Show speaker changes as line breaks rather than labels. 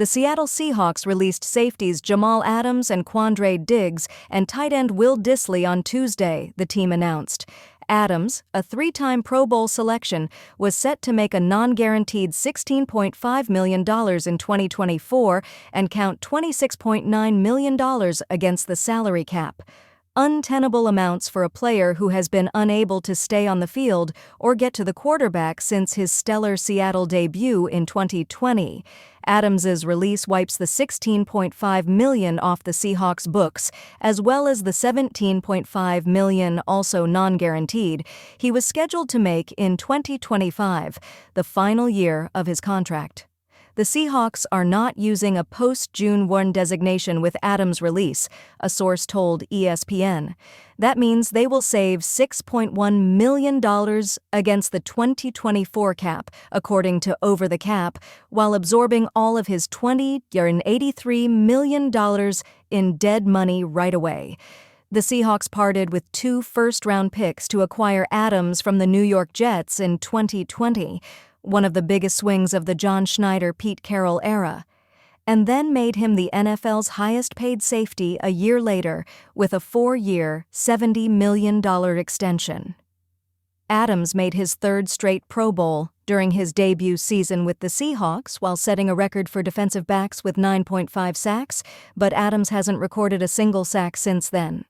The Seattle Seahawks released safeties Jamal and Quandre and tight end Will Dissly on Tuesday, the team announced. Adams, a three-time Pro Bowl selection, was set to make a non-guaranteed $16.5 million in 2024 and count $26.9 million against the salary cap. Untenable amounts for a player who has been unable to stay on the field or get to the quarterback since his stellar Seattle debut in 2020. Adams's release wipes the $16.5 million off the Seahawks' books, as well as the $17.5 million, also non-guaranteed, he was scheduled to make in 2025, the final year of his contract. The Seahawks are not using a post-June 1 designation with Adams' release, a source told ESPN. That means they will save $6.1 million against the 2024 cap, according to Over the Cap, while absorbing all of his $83 million in dead money right away. The Seahawks parted with 2 first-round picks to acquire Adams from the New York Jets in 2020, one of the biggest swings of the John Schneider-Pete Carroll era, and then made him the NFL's highest-paid safety a year later with a 4-year, $70 million extension. Adams made his 3rd straight Pro Bowl during his debut season with the Seahawks while setting a record for defensive backs with 9.5 sacks, but Adams hasn't recorded a single sack since then.